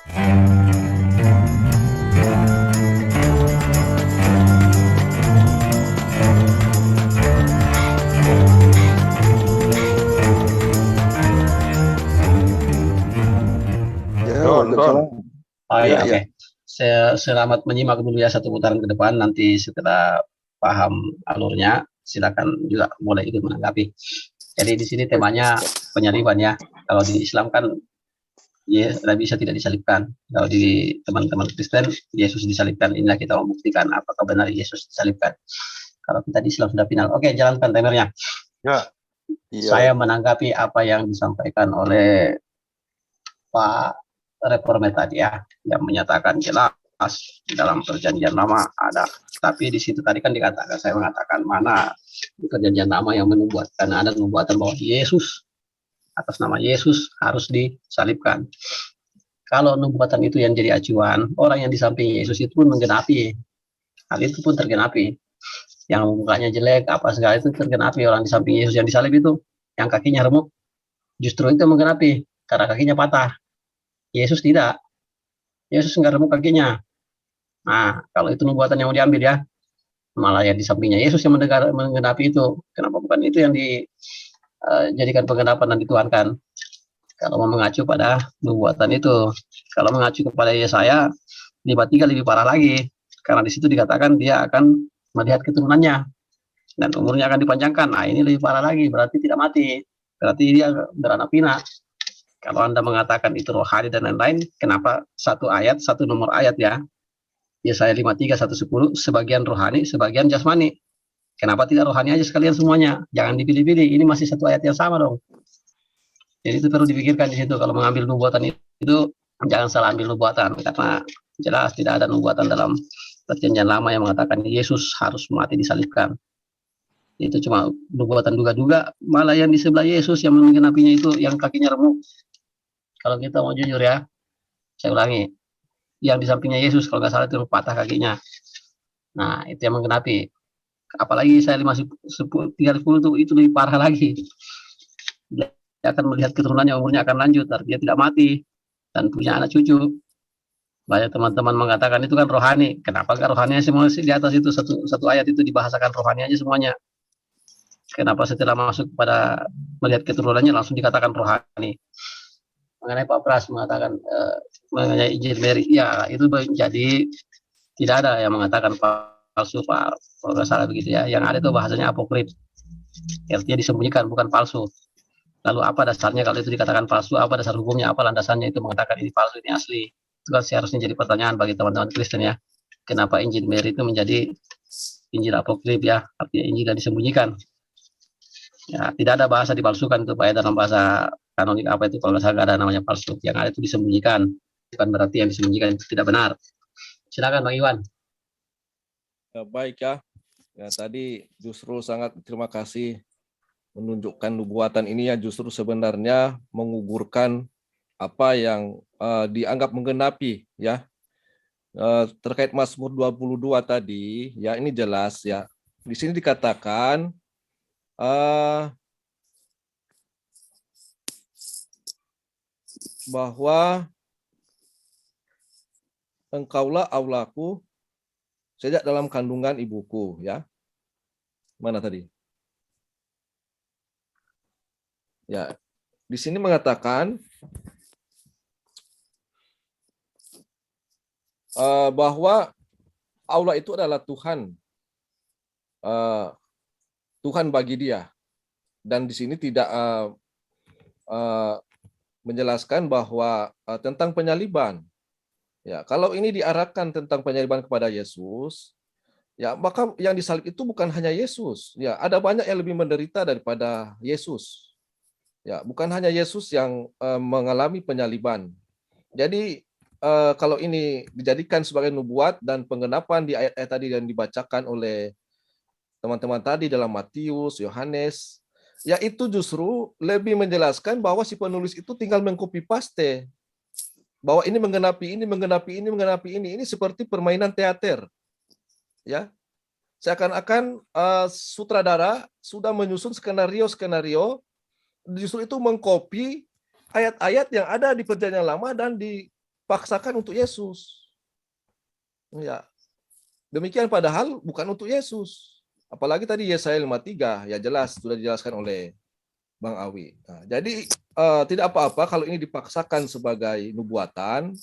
Ya, Don, Waalaikumsalam. Don. Oh Ya, ya, ya. oke. Saya selamat menyimak dulu ya satu putaran ke depan. Nanti setelah paham alurnya, silakan juga mulai ikut menanggapi. Jadi di sini Baik. temanya penyaliban ya. Kalau di Islam kan bisa tidak disalibkan. Kalau di teman-teman Kristen, Yesus disalibkan. Inilah kita membuktikan apakah benar Yesus disalibkan. Kalau kita di Islam sudah final. Oke, jalankan timernya. Ya, Iya, Saya baik. menanggapi apa yang disampaikan oleh Pak Reformer tadi ya, yang menyatakan jelas di dalam perjanjian lama ada. Tapi di situ tadi kan dikatakan, saya mengatakan mana di perjanjian lama yang menubuatkan, ada nubuatan bahwa Yesus, atas nama Yesus harus disalibkan. Kalau nubuatan itu yang jadi acuan, orang yang di samping Yesus itu pun menggenapi. Hal itu pun tergenapi. Yang mukanya jelek, apa segala itu tergenapi. Orang di samping Yesus yang disalib itu, yang kakinya remuk, justru itu menggenapi. Karena kakinya patah. Yesus tidak. Yesus nggak remuk kakinya. Nah, kalau itu nubuatan yang mau diambil ya, malah ya di sampingnya Yesus yang menggenapi itu. Kenapa bukan itu yang dijadikan penggenapan dan dituhankan? Kalau mau mengacu pada nubuatan itu. Kalau mengacu kepada Yesaya, 53 lebih parah lagi. Karena di situ dikatakan dia akan melihat keturunannya dan umurnya akan dipanjangkan. Nah, ini lebih parah lagi, berarti tidak mati. Berarti dia beranak pinak. Kalau Anda mengatakan itu rohani dan lain-lain, kenapa satu ayat, satu nomor ayat ya? Yesaya 53, 110, sebagian rohani, sebagian jasmani. Kenapa tidak rohani aja sekalian semuanya? Jangan dipilih-pilih, ini masih satu ayat yang sama dong. Jadi itu perlu dipikirkan di situ. Kalau mengambil nubuatan itu, jangan salah ambil nubuatan. Karena jelas tidak ada nubuatan dalam perjanjian lama yang mengatakan Yesus harus mati disalibkan. Itu cuma nubuatan duga-duga, malah yang di sebelah Yesus yang menggenapinya itu, yang kakinya remuk. Kalau kita mau jujur ya, saya ulangi, yang di sampingnya Yesus kalau nggak salah itu patah kakinya. Nah, itu yang menggenapi. Apalagi saya 30 itu lebih parah lagi. Dia akan melihat keturunannya, umurnya akan lanjut, dia tidak mati dan punya anak cucu. Banyak teman-teman mengatakan itu kan rohani. Kenapa nggak rohani semua di atas itu satu ayat itu dibahasakan rohani aja semuanya? Kenapa setelah masuk pada melihat keturunannya langsung dikatakan rohani? Mengenai Pak Pras mengatakan mengenai Injil Mary, ya itu menjadi tidak ada yang mengatakan palsu, Pak. Kalau nggak salah begitu ya. Yang ada itu bahasanya apokrif. Artinya disembunyikan, bukan palsu. Lalu apa dasarnya kalau itu dikatakan palsu? Apa dasar hukumnya? Apa landasannya itu mengatakan ini palsu, ini asli? Itu kan seharusnya jadi pertanyaan bagi teman-teman Kristen ya. Kenapa Injil Mary itu menjadi Injil apokrif ya? Artinya Injil yang disembunyikan. Ya, tidak ada bahasa dipalsukan itu Pak ya, dalam bahasa kanonik apa itu kalau nggak salah nggak ada namanya palsu. Yang ada itu disembunyikan. Bukan berarti yang disembunyikan itu tidak benar. Silakan Bang Iwan. Ya, baik ya. Ya, tadi justru sangat terima kasih menunjukkan nubuatan ini ya justru sebenarnya menggugurkan apa yang dianggap menggenapi ya. Terkait Mazmur 22 tadi ya ini jelas ya. Di sini dikatakan bahwa engkaulah Allahku sejak dalam kandungan ibuku ya. Mana tadi? Ya, di sini mengatakan bahwa Allah itu adalah Tuhan, Tuhan bagi dia. Dan di sini tidak menjelaskan bahwa tentang penyaliban. Ya, kalau ini diarahkan tentang penyaliban kepada Yesus, ya maka yang disalib itu bukan hanya Yesus. Ya, ada banyak yang lebih menderita daripada Yesus. Ya, bukan hanya Yesus yang mengalami penyaliban. Jadi kalau ini dijadikan sebagai nubuat dan penggenapan di ayat-ayat tadi yang dibacakan oleh teman-teman tadi dalam Matius, Yohanes, ya itu justru lebih menjelaskan bahwa si penulis itu tinggal mengcopy paste bahwa ini menggenapi ini, menggenapi ini, menggenapi ini. Ini seperti permainan teater. Ya. Seakan-akan sutradara sudah menyusun skenario justru itu mengcopy ayat-ayat yang ada di perjanjian lama dan dipaksakan untuk Yesus. Ya, demikian padahal bukan untuk Yesus. Apalagi tadi Yesaya 53, ya jelas sudah dijelaskan oleh Bang Awi. Nah, jadi tidak apa-apa kalau ini dipaksakan sebagai nubuatan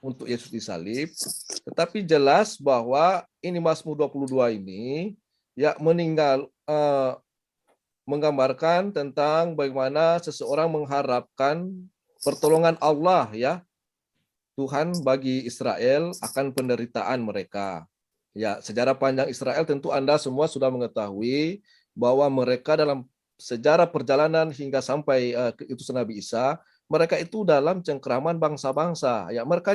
untuk Yesus disalib, tetapi jelas bahwa ini Mazmur 22 ini ya menggambarkan tentang bagaimana seseorang mengharapkan pertolongan Allah ya, Tuhan bagi Israel akan penderitaan mereka. Ya, sejarah panjang Israel tentu Anda semua sudah mengetahui bahwa mereka dalam sejarah perjalanan hingga sampai utusan Nabi Isa, mereka itu dalam cengkeraman bangsa-bangsa. Ya, mereka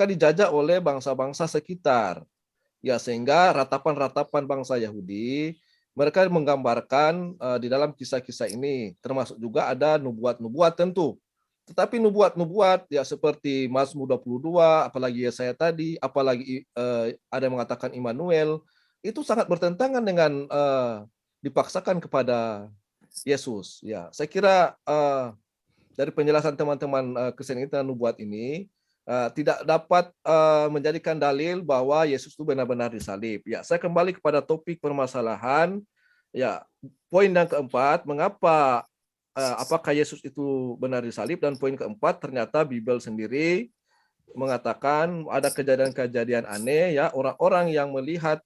dijajah oleh bangsa-bangsa sekitar. Ya, sehingga ratapan-ratapan bangsa Yahudi mereka menggambarkan di dalam kisah-kisah ini, termasuk juga ada nubuat-nubuat tentu. Tetapi nubuat-nubuat ya seperti Mazmur 22, apalagi Yesaya tadi, apalagi ada yang mengatakan Immanuel, itu sangat bertentangan dengan dipaksakan kepada Yesus. Ya, saya kira dari penjelasan teman-teman Kristen ini tentang nubuat ini tidak dapat menjadikan dalil bahwa Yesus itu benar-benar disalib. Ya, saya kembali kepada topik permasalahan. Ya, poin yang keempat, mengapa apakah Yesus itu benar disalib, dan poin keempat ternyata Bible sendiri mengatakan ada kejadian-kejadian aneh ya, orang-orang yang melihat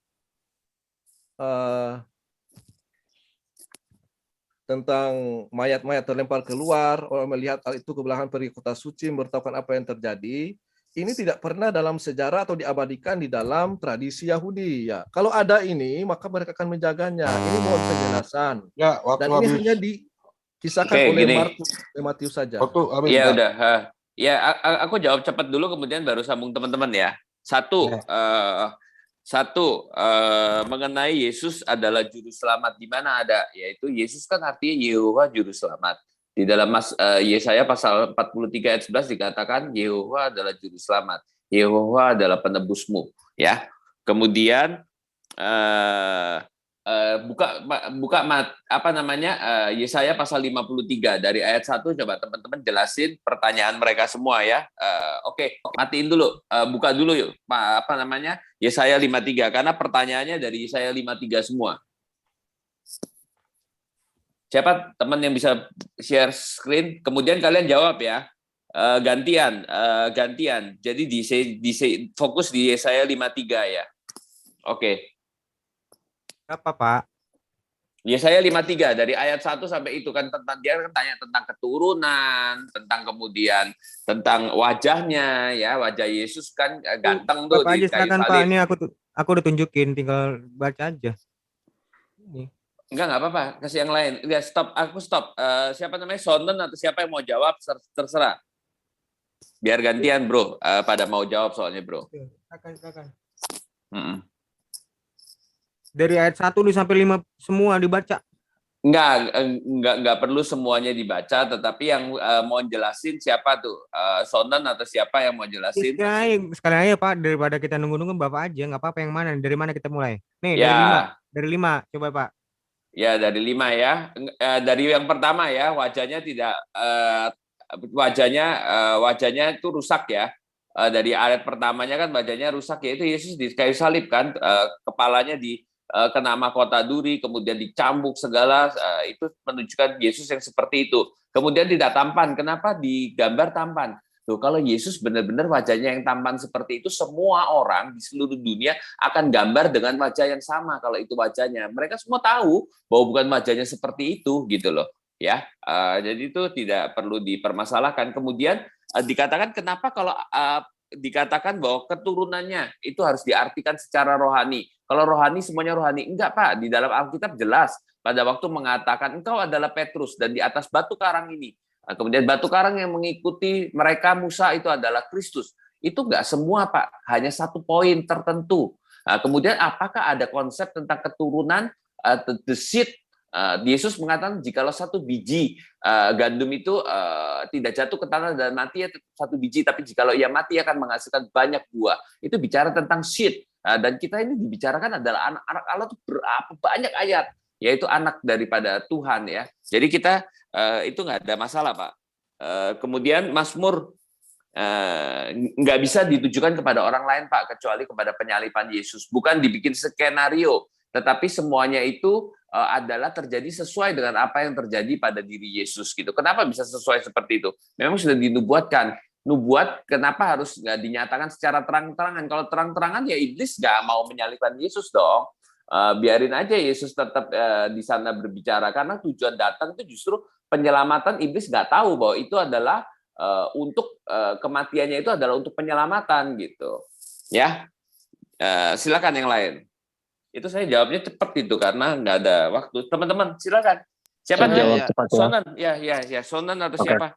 tentang mayat-mayat terlempar keluar, orang melihat hal itu ke belakang pergi kota suci, memberitahukan apa yang terjadi. Ini tidak pernah dalam sejarah atau diabadikan di dalam tradisi Yahudi. Ya, kalau ada ini, maka mereka akan menjaganya. Ini mohon penjelasan. Ya, waktu Dan ini habis. hanya dikisahkan Oke, oleh gini. Matius saja. Waktu habis. Iya Dak. udah. Ya, aku jawab cepat dulu, kemudian baru sambung teman-teman ya. Satu, mengenai Yesus adalah juru selamat, di mana ada, yaitu Yesus kan artinya Yehova juru selamat. Di dalam Yesaya pasal 43 ayat 11 dikatakan Yehova adalah juru selamat. Yehova adalah penebusmu, ya. Kemudian Yesaya pasal 53 dari ayat 1, coba teman-teman jelasin pertanyaan mereka semua ya. Oke, matiin dulu, buka dulu yuk Yesaya 53, karena pertanyaannya dari Yesaya 53 semua. Siapa teman yang bisa share screen? Kemudian kalian jawab ya. Gantian. Jadi fokus di Yesaya 53 ya. Oke. Apa, Pak? Yesaya 53 dari ayat 1 sampai itu kan dia kan tanya tentang keturunan, tentang kemudian tentang wajahnya ya, wajah Yesus kan ganteng tuh Bapak di aja kayu silakan, Pak. salib. Ini aku udah tunjukin, tinggal baca aja. Ini. Enggak apa-apa, kasih yang lain. Ya, stop. Siapa namanya? Sonnen atau siapa yang mau jawab terserah. Biar gantian, Bro. Pada mau jawab soalnya, Bro. Silakan. Dari ayat 1 sampai 5 semua dibaca. Enggak perlu semuanya dibaca, tetapi yang mau jelasin siapa tuh? Sonnen atau siapa yang mau jelasin? Sekalian aja, Pak, daripada kita nunggu-nunggu Bapak aja, nggak apa-apa. Yang mana? Dari mana kita mulai? Nih, Ya. dari 5, coba, Pak. Ya, dari 5 ya. Dari yang pertama ya, wajahnya itu rusak ya. Dari ayat pertamanya kan wajahnya rusak, yaitu Yesus di kayu salib kan, kepalanya kena mahkota duri, kemudian dicambuk segala, itu menunjukkan Yesus yang seperti itu. Kemudian tidak tampan. Kenapa digambar tampan? Loh, kalau Yesus benar-benar wajahnya yang tampan seperti itu, semua orang di seluruh dunia akan gambar dengan wajah yang sama. Kalau itu wajahnya, mereka semua tahu bahwa bukan wajahnya seperti itu, gitu loh. Ya, jadi itu tidak perlu dipermasalahkan. Kemudian dikatakan kenapa kalau dikatakan bahwa keturunannya itu harus diartikan secara rohani. Kalau rohani semuanya rohani, enggak Pak. Di dalam Alkitab jelas pada waktu mengatakan engkau adalah Petrus dan di atas batu karang ini. Kemudian batu karang yang mengikuti mereka Musa itu adalah Kristus. Itu enggak semua Pak, hanya satu poin tertentu. Kemudian apakah ada konsep tentang keturunan, the seed? Yesus mengatakan jikalau satu biji gandum itu tidak jatuh ke tanah dan mati ya satu biji, tapi jikalau ia mati akan menghasilkan banyak buah. Itu bicara tentang seed. Dan kita ini dibicarakan adalah anak Allah itu berapa banyak ayat, yaitu anak daripada Tuhan ya. Jadi kita itu nggak ada masalah Pak. Kemudian Mazmur nggak bisa ditujukan kepada orang lain, Pak, kecuali kepada penyaliban Yesus. Bukan dibikin skenario, tetapi semuanya itu adalah terjadi sesuai dengan apa yang terjadi pada diri Yesus gitu. Kenapa bisa sesuai seperti itu? Memang sudah dinubuatkan. Nubuat kenapa harus nggak dinyatakan secara terang-terangan? Kalau terang-terangan ya iblis nggak mau menyalibkan Yesus dong. Biarin aja Yesus tetap di sana berbicara, karena tujuan datang itu justru penyelamatan. Iblis nggak tahu bahwa itu adalah untuk kematiannya itu adalah untuk penyelamatan gitu. Ya, silakan yang lain. Itu saya jawabnya cepat itu karena nggak ada waktu. Teman-teman, silakan. Siapa Saya jawab namanya? cepat ya. Sonan, ya, Sonan atau Oke. siapa?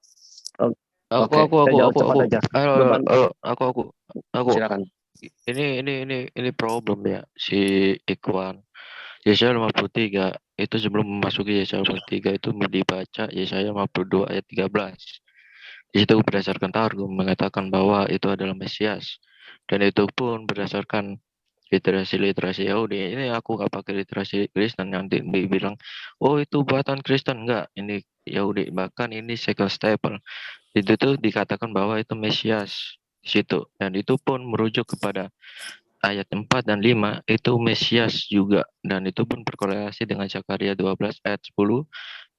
Saya jawab cepat aja. Beban. Aku. Silakan. Ini problem ya si Ikhwan. Yesaya 53 itu sebelum memasuki Yesaya 53 itu dibaca Yesaya 52 ayat 13. Di situ berdasarkan Targum mengatakan bahwa itu adalah Mesias, dan itu pun berdasarkan literasi Yahudi. Ini aku nggak pakai literasi Kristen, nanti dibilang oh itu buatan Kristen. Enggak, ini Yahudi, bahkan ini second staple. Itu tuh dikatakan bahwa itu Mesias di situ, dan itu pun merujuk kepada ayat 4 dan 5 itu Mesias juga, dan itu pun berkorelasi dengan Zakaria 12 ayat 10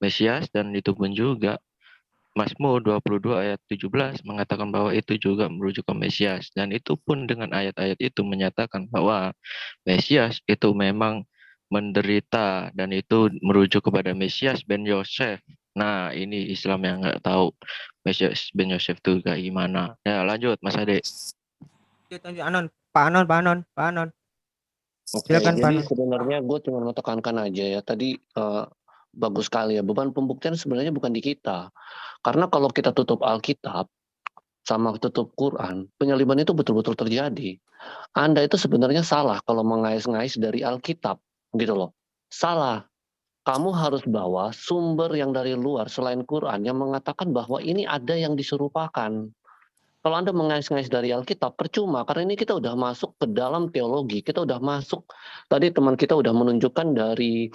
Mesias, dan itu pun juga Mazmur 22 ayat 17 mengatakan bahwa itu juga merujuk ke Mesias, dan itu pun dengan ayat-ayat itu menyatakan bahwa Mesias itu memang menderita, dan itu merujuk kepada Mesias ben Yosef. Nah, ini Islam yang nggak tahu Mesias ben Yosef itu kayak gimana. Ya, lanjut Mas Ade. Anon, Pak Anon. Oke, Silakan, jadi Pak. sebenarnya gue cuma mau tekankan aja ya. Tadi bagus sekali ya. Beban pembuktian sebenarnya bukan di kita. Karena kalau kita tutup Alkitab sama tutup Quran, penyaliban itu betul-betul terjadi. Anda itu sebenarnya salah kalau mengais-ngais dari Alkitab, gitu loh. Salah. Kamu harus bawa sumber yang dari luar selain Quran yang mengatakan bahwa ini ada yang diserupakan. Kalau Anda mengais-ngais dari Alkitab, percuma. Karena ini kita udah masuk ke dalam teologi. Kita udah masuk, tadi teman kita udah menunjukkan dari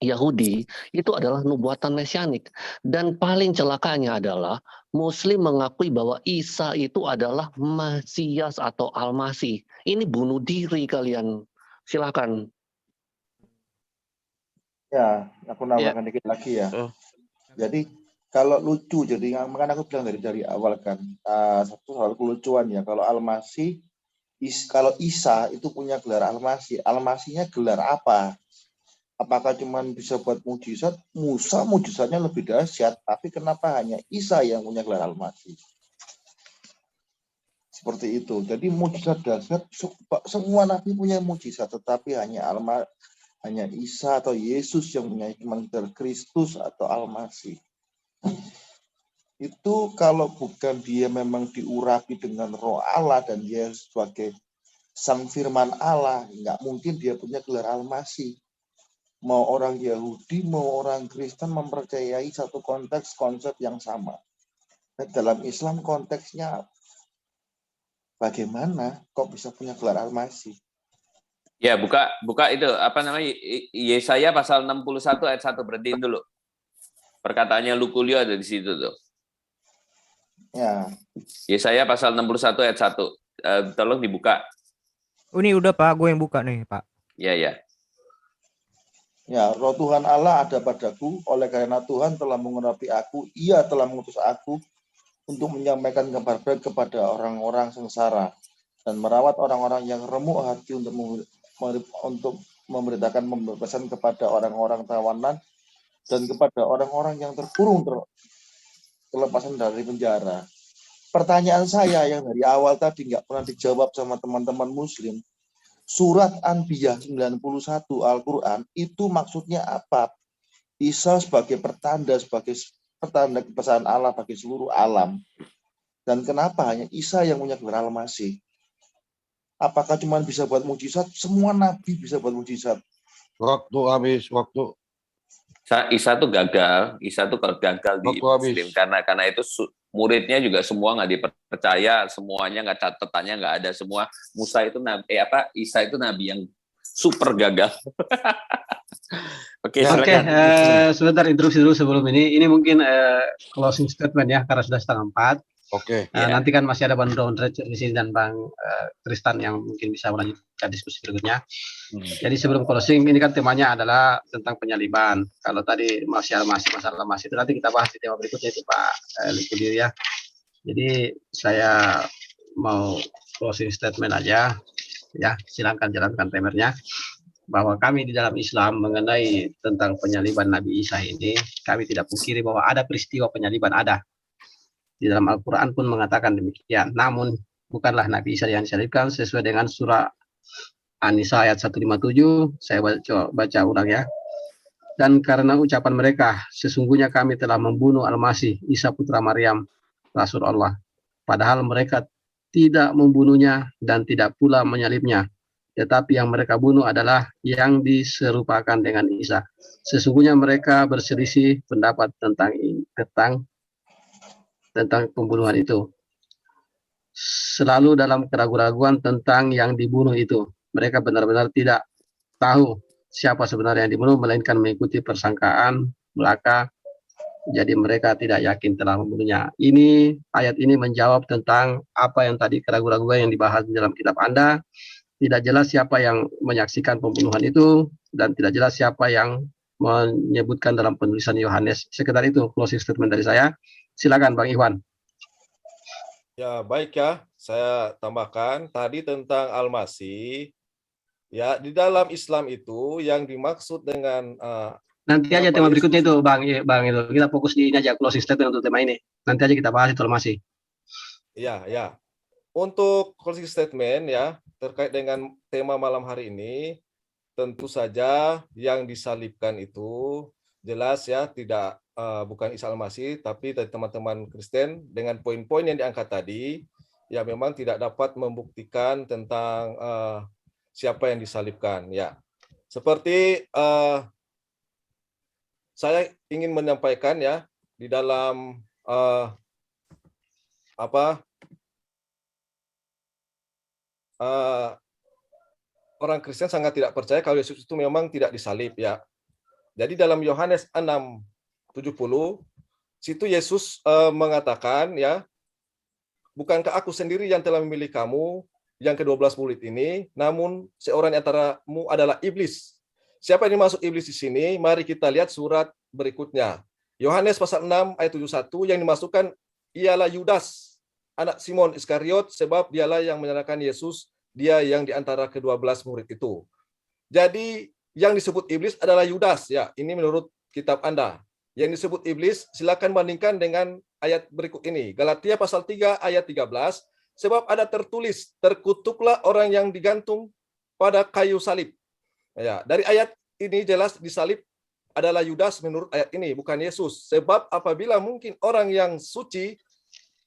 Yahudi, itu adalah nubuatan mesianik. Dan paling celakanya adalah, Muslim mengakui bahwa Isa itu adalah Mesias atau Al-Masih. Ini bunuh diri kalian. Silakan. Ya, aku nambahkan dikit lagi ya. Jadi kalau lucu, jadi makanya aku bilang dari awal kan, satu soal kelucuan ya. Kalau Al-Masih, kalau Isa itu punya gelar Al-Masih, Al-Masihnya gelar apa? Apakah cuma bisa buat mujizat? Musa mujizatnya lebih dahsyat, tapi kenapa hanya Isa yang punya gelar Al-Masih? Seperti itu. Jadi mujizat dahsyat, semua nabi punya mujizat, tetapi hanya Isa atau Yesus yang punya gelar Kristus atau Al-Masih. Itu kalau bukan dia memang diurapi dengan roh Allah dan dia sebagai sang firman Allah, nggak mungkin dia punya gelar Al-Masih. Mau orang Yahudi, mau orang Kristen mempercayai satu konteks konsep yang sama. Nah, dalam Islam konteksnya bagaimana kok bisa punya gelar Al-Masih? Ya, buka itu apa namanya, Yesaya pasal 61 ayat 1, berhentiin dulu. Perkataannya Lukulio ada di situ tuh. Ya. Yesaya pasal 61 ayat 1. Tolong dibuka. Ini udah Pak, gue yang buka nih Pak. Ya. Ya, roh Tuhan Allah ada padaku, oleh karena Tuhan telah mengurapi aku, ia telah mengutus aku untuk menyampaikan kabar baik kepada orang-orang sengsara dan merawat orang-orang yang remuk hati, untuk memberitakan pembebasan kepada orang-orang tawanan dan kepada orang-orang yang terkurung kelepasan dari penjara. Pertanyaan saya yang dari awal tadi nggak pernah dijawab sama teman-teman Muslim. Surat Anbiya 91 Al-Quran itu maksudnya apa? Isa sebagai pertanda kebesaran Allah bagi seluruh alam. Dan kenapa hanya Isa yang punya gelar Al-Masih? Apakah cuma bisa buat mujizat? Semua nabi bisa buat mujizat. Waktu. Isa tuh gagal di Muslim karena itu muridnya juga semua nggak dipercaya, semuanya nggak, catatannya nggak ada semua. Isa itu nabi yang super gagal. Oke, Oke, silakan. sebentar interupsi dulu sebelum ini. Ini mungkin closing statement ya, karena sudah 3:30. Oke. Ya. Nanti kan masih ada Bang Don Richard di sini dan Bang Tristan yang mungkin bisa melanjutkan diskusi berikutnya. Jadi sebelum closing, ini kan temanya adalah tentang penyaliban. Kalau tadi masalah masih itu nanti kita bahas di tema berikutnya itu Pak Likudir ya. Jadi saya mau closing statement aja ya, silakan jalankan timernya. Bahwa kami di dalam Islam mengenai tentang penyaliban Nabi Isa ini, kami tidak pungkiri bahwa ada peristiwa penyaliban, ada. Di dalam Al-Quran pun mengatakan demikian. Namun, bukanlah Nabi Isa yang disalibkan sesuai dengan surah An-Nisa ayat 157. Saya baca ulang ya. Dan karena ucapan mereka, sesungguhnya kami telah membunuh Al-Masih, Isa putra Maryam, Rasul Allah. Padahal mereka tidak membunuhnya dan tidak pula menyalibnya. Tetapi yang mereka bunuh adalah yang diserupakan dengan Isa. Sesungguhnya mereka berselisih pendapat tentang pembunuhan itu. Selalu dalam keraguan-raguan tentang yang dibunuh itu. Mereka benar-benar tidak tahu siapa sebenarnya yang dibunuh, melainkan mengikuti persangkaan belaka. Jadi mereka tidak yakin telah membunuhnya. Ayat ini menjawab tentang apa yang tadi keraguan-raguan yang dibahas di dalam kitab Anda. Tidak jelas siapa yang menyaksikan pembunuhan itu, dan tidak jelas siapa yang menyebutkan dalam penulisan Yohanes. Sekedar itu closing statement dari saya. Silakan Bang Iwan. Ya, baik ya. Saya tambahkan tadi tentang Al-Masih. Ya, di dalam Islam itu yang dimaksud dengan nanti aja tema berikutnya itu Bang itu. Kita fokus di ini aja, closing statement untuk tema ini. Nanti aja kita bahas itu Al-Masih. Ya. Untuk closing statement ya, terkait dengan tema malam hari ini, tentu saja yang disalibkan itu jelas ya tidak bukan Isa Al-Masih, tapi dari teman-teman Kristen dengan poin-poin yang diangkat tadi, ya memang tidak dapat membuktikan tentang siapa yang disalibkan. Ya, seperti saya ingin menyampaikan ya di dalam orang Kristen sangat tidak percaya kalau Yesus itu memang tidak disalib ya. Jadi dalam Yohanes 6:70 situ Yesus mengatakan ya, bukankah aku sendiri yang telah memilih kamu yang ke-12 murid ini, namun seorang di antaramu adalah iblis. Siapa yang dimaksud iblis di sini? Mari kita lihat surat berikutnya. Yohanes pasal 6 ayat 71 yang dimasukkan ialah Yudas, anak Simon Iskariot, sebab dialah yang menyerahkan Yesus, dia yang di antara ke-12 murid itu. Jadi yang disebut iblis adalah Yudas ya. Ini menurut kitab Anda. Yang disebut iblis silakan bandingkan dengan ayat berikut ini. Galatia pasal 3 ayat 13, sebab ada tertulis, terkutuklah orang yang digantung pada kayu salib. Ya, dari ayat ini jelas disalib adalah Yudas menurut ayat ini, bukan Yesus. Sebab apabila mungkin orang yang suci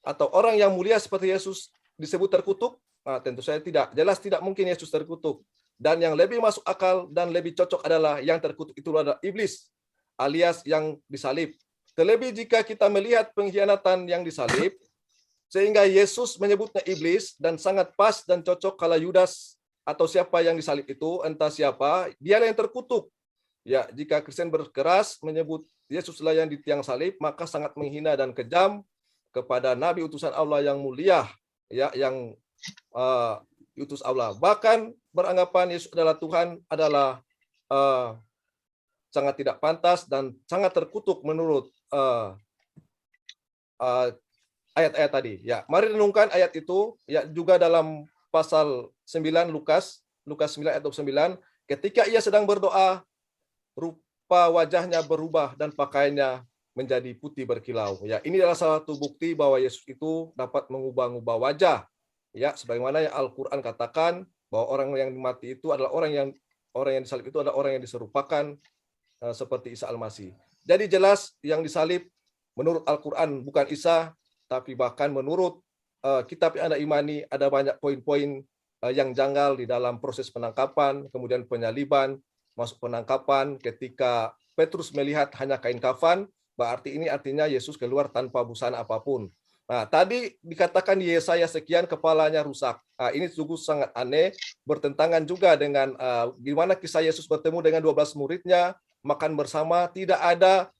atau orang yang mulia seperti Yesus disebut terkutuk, nah, tentu saja tidak. Jelas tidak mungkin Yesus terkutuk. Dan yang lebih masuk akal dan lebih cocok adalah yang terkutuk itu adalah iblis, alias yang disalib. Terlebih jika kita melihat pengkhianatan yang disalib, sehingga Yesus menyebutnya iblis, dan sangat pas dan cocok kalau Yudas atau siapa yang disalib itu, entah siapa, dialah yang terkutuk. Ya, jika Kristen berkeras menyebut Yesuslah yang di tiang salib, maka sangat menghina dan kejam kepada Nabi utusan Allah yang mulia, ya, yang utus Allah. Bahkan beranggapan Yesus adalah Tuhan adalah sangat tidak pantas dan sangat terkutuk menurut ayat-ayat tadi. Ya, mari renungkan ayat itu ya juga dalam pasal 9 Lukas 9 ayat 29, ketika ia sedang berdoa, rupa wajahnya berubah dan pakaiannya menjadi putih berkilau. Ya, ini adalah salah satu bukti bahwa Yesus itu dapat mengubah-ubah wajah. Ya, sebagaimana yang Al-Qur'an katakan bahwa orang yang mati itu adalah orang yang disalib itu adalah orang yang diserupakan seperti Isa Al-Masih. Jadi jelas yang disalib menurut Al-Qur'an bukan Isa, tapi bahkan menurut kitab yang Anda imani ada banyak poin-poin yang janggal di dalam proses penangkapan, kemudian penyaliban, masuk penangkapan ketika Petrus melihat hanya kain kafan, berarti ini artinya Yesus keluar tanpa busana apapun. Nah, tadi dikatakan di Yesaya sekian kepalanya rusak. Nah, ini sungguh sangat aneh, bertentangan juga dengan gimana kisah Yesus bertemu dengan 12 muridnya, makan bersama, tidak ada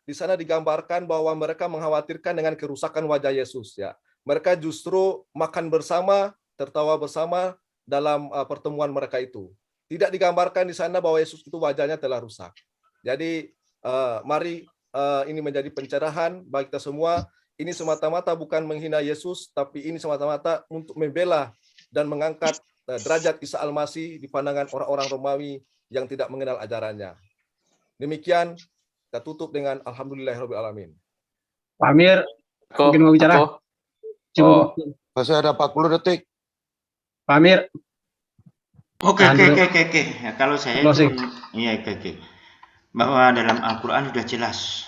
di sana digambarkan bahwa mereka mengkhawatirkan dengan kerusakan wajah Yesus ya. Mereka justru makan bersama, tertawa bersama dalam pertemuan mereka itu. Tidak digambarkan di sana bahwa Yesus itu wajahnya telah rusak. Jadi mari ini menjadi pencerahan bagi kita semua. Ini semata-mata bukan menghina Yesus, tapi ini semata-mata untuk membela dan mengangkat derajat Isa Al-Masih di pandangan orang-orang Romawi yang tidak mengenal ajarannya. Demikian, kita tutup dengan Alhamdulillahirabbil alamin. Pak Amir, mungkin mau bicara? Cukup. Masih ada 40 detik. Pak Amir. Oke. Ya, kalau saya itu, oke. Bahwa dalam Al-Quran sudah jelas.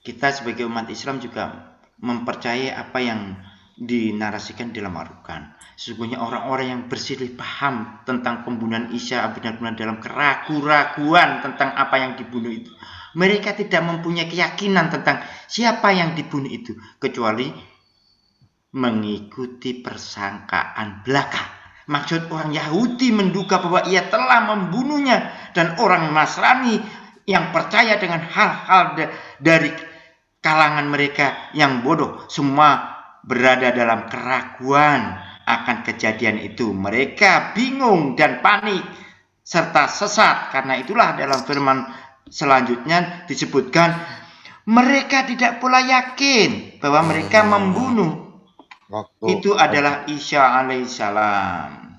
Kita sebagai umat Islam juga mempercayai apa yang dinarasikan dalam Al-Quran. Sesungguhnya orang-orang yang berselisih paham tentang pembunuhan Isa benar-benar dalam keraguan tentang apa yang dibunuh itu. Mereka tidak mempunyai keyakinan tentang siapa yang dibunuh itu, kecuali mengikuti persangkaan belaka. Maksud orang Yahudi menduga bahwa ia telah membunuhnya, dan orang Nasrani yang percaya dengan hal-hal dari kalangan mereka yang bodoh semua berada dalam keraguan akan kejadian itu. Mereka bingung dan panik serta sesat. Karena itulah dalam firman selanjutnya disebutkan mereka tidak pula yakin bahwa mereka membunuh itu adalah Isa alaihissalam.